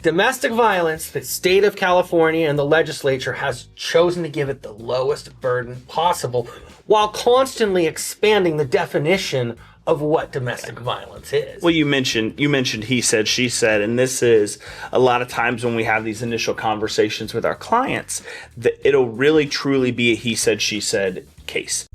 Domestic violence, the state of California and the legislature has chosen to give it the lowest burden possible while constantly expanding the definition of what domestic violence is. Well, you mentioned he said, she said, and this is a lot of times when we have these initial conversations with our clients, that it'll really truly be a he said, she said case.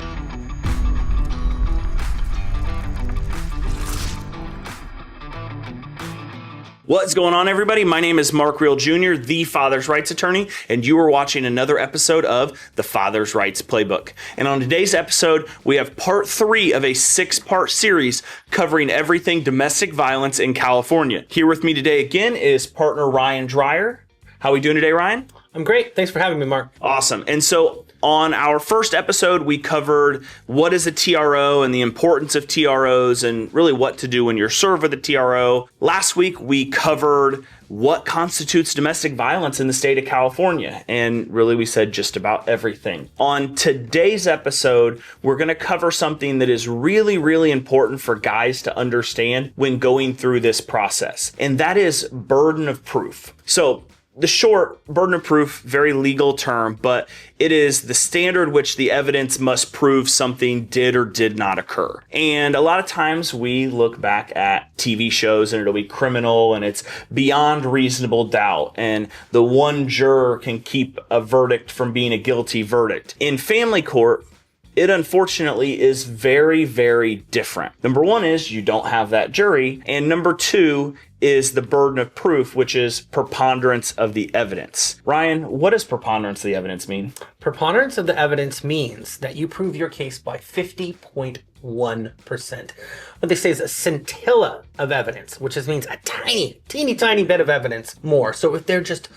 What's going on, everybody? My name is Mark Reel Jr., the Father's Rights Attorney, and you are watching another episode of the Father's Rights Playbook. And on today's episode, we have part 3 of a 6-part series covering everything domestic violence in California. Here with me today again is partner Ryan Dreyer. How are we doing today, Ryan? I'm great. Thanks for having me, Mark. Awesome. And so on our first episode, we covered what is a TRO and the importance of TROs and really what to do when you're served with a TRO. Last week, we covered what constitutes domestic violence in the state of California. And really, we said just about everything. On today's episode, we're going to cover something that is really, really important for guys to understand when going through this process. And that is burden of proof. So the short burden of proof, very legal term, but it is the standard which the evidence must prove something did or did not occur. And a lot of times we look back at TV shows and it'll be criminal and it's beyond reasonable doubt. And the one juror can keep a verdict from being a guilty verdict. In family court, it unfortunately is very, very different. Number one is you don't have that jury. And number two is the burden of proof, which is preponderance of the evidence. Ryan, what does preponderance of the evidence mean? Preponderance of the evidence means that you prove your case by 50.1%. What they say is a scintilla of evidence, which just means a teeny bit of evidence more. So if they're just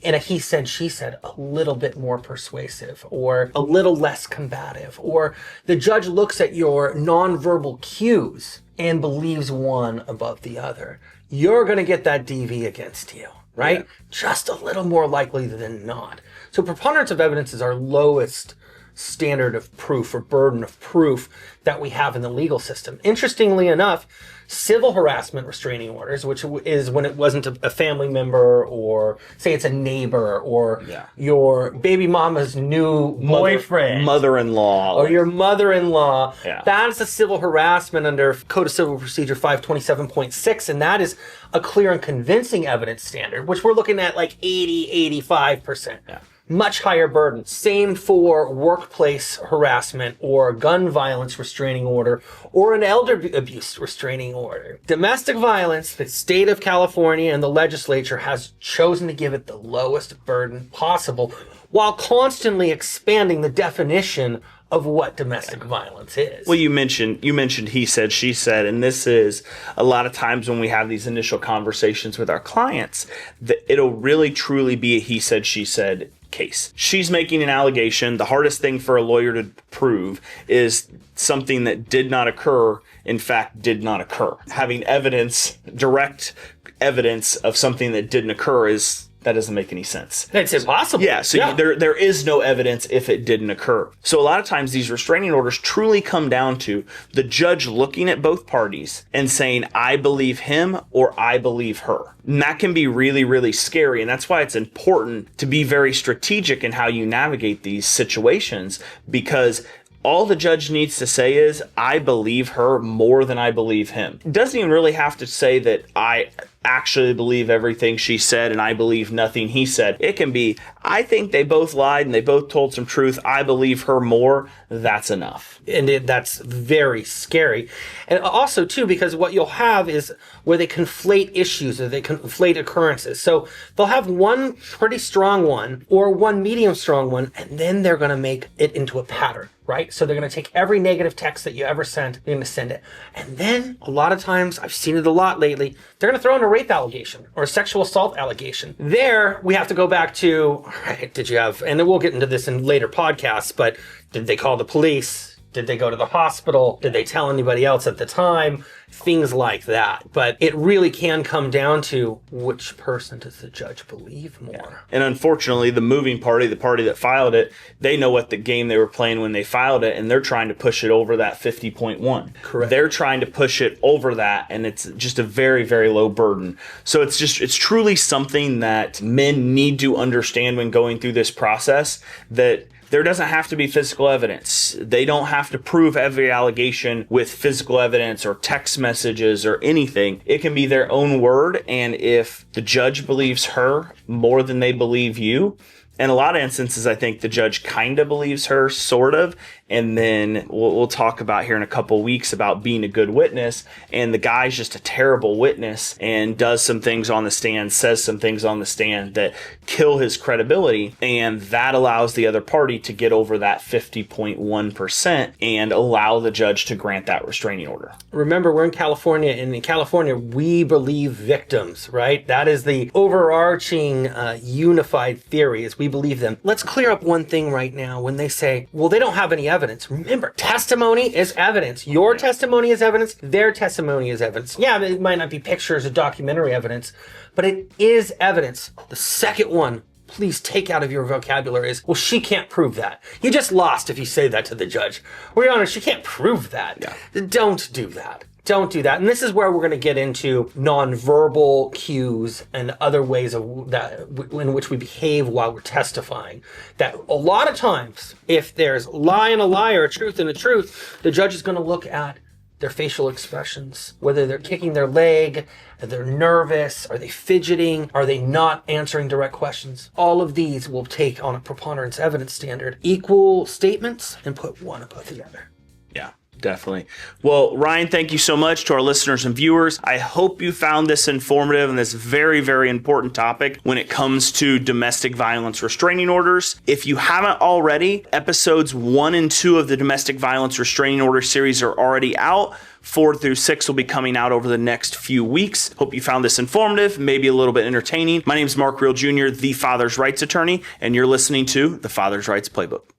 in a he said, she said, a little bit more persuasive or a little less combative, or the judge looks at your nonverbal cues and believes one above the other, you're going to get that DV against you, right? Yeah. Just a little more likely than not. So preponderance of evidence is our lowest standard of proof or burden of proof that we have in the legal system. Interestingly enough, civil harassment restraining orders, which is when it wasn't a family member or say it's a neighbor or your baby mama's new boyfriend, mother-in-law, or your mother-in-law, yeah. That is a civil harassment under Code of Civil Procedure 527.6, and that is a clear and convincing evidence standard, which we're looking at like 85%. Yeah. Much higher burden. Same for workplace harassment or gun violence restraining order or an elder abuse restraining order. Domestic violence, the state of California and the legislature has chosen to give it the lowest burden possible while constantly expanding the definition of what domestic violence is. Well, you mentioned he said, she said, and this is a lot of times when we have these initial conversations with our clients, that it'll really truly be a he said, she said case. She's making an allegation. The hardest thing for a lawyer to prove is something that did not occur, in fact, did not occur. Having evidence, direct evidence of something that didn't occur that doesn't make any sense. It's impossible. Yeah, so there is no evidence if it didn't occur. So a lot of times these restraining orders truly come down to the judge looking at both parties and saying, I believe him or I believe her. And that can be really, really scary. And that's why it's important to be very strategic in how you navigate these situations, because all the judge needs to say is, I believe her more than I believe him. It doesn't even really have to say that I actually believe everything she said and I believe nothing he said. It can be, I think they both lied and they both told some truth. I believe her more. That's enough. And that's very scary. And also, too, because what you'll have is where they conflate issues or they conflate occurrences. So they'll have one pretty strong one or one medium strong one, and then they're going to make it into a pattern, right? So they're going to take every negative text that you ever sent, they're going to send it. And then a lot of times, I've seen it a lot lately, they're going to throw in a rape allegation or a sexual assault allegation. There, we have to go back to, all right, did you have, and then we'll get into this in later podcasts, but did they call the police? Did they go to the hospital? Did they tell anybody else at the time? Things like that. But it really can come down to which person does the judge believe more. Yeah. And unfortunately, the moving party, the party that filed it, they know what the game they were playing when they filed it, and they're trying to push it over that 50.1. Correct. They're trying to push it over that, and it's just a very, very low burden. So it's truly something that men need to understand when going through this process, that there doesn't have to be physical evidence. They don't have to prove every allegation with physical evidence or text messages or anything. It can be their own word, and if the judge believes her more than they believe you, in a lot of instances, I think the judge kind of believes her, sort of. And then we'll talk about here in a couple weeks about being a good witness. And the guy's just a terrible witness and does some things on the stand, says some things on the stand that kill his credibility. And that allows the other party to get over that 50.1% and allow the judge to grant that restraining order. Remember, we're in California, and in California, we believe victims, right? That is the overarching unified theory, is we believe them. Let's clear up one thing right now. When they say, well, they don't have any evidence. Remember, testimony is evidence. Your testimony is evidence. Their testimony is evidence. Yeah, it might not be pictures or documentary evidence, but it is evidence. The second one, please take out of your vocabulary, is, well, she can't prove that. You just lost if you say that to the judge. Well, Your Honor, she can't prove that. Yeah. Don't do that. Don't do that. And this is where we're going to get into nonverbal cues and other ways of that in which we behave while we're testifying. That a lot of times, if there's lie and a lie or a truth and a truth, the judge is going to look at their facial expressions, whether they're kicking their leg, are they nervous, are they fidgeting, are they not answering direct questions. All of these will take on a preponderance evidence standard equal statements and put one above the other. Yeah. Definitely. Well, Ryan, thank you so much to our listeners and viewers. I hope you found this informative and this very, very important topic when it comes to domestic violence restraining orders. If you haven't already, episodes 1 and 2 of the Domestic Violence Restraining Order series are already out. 4 through 6 will be coming out over the next few weeks. Hope you found this informative, maybe a little bit entertaining. My name is Mark Reel Jr., the Father's Rights Attorney, and you're listening to the Father's Rights Playbook.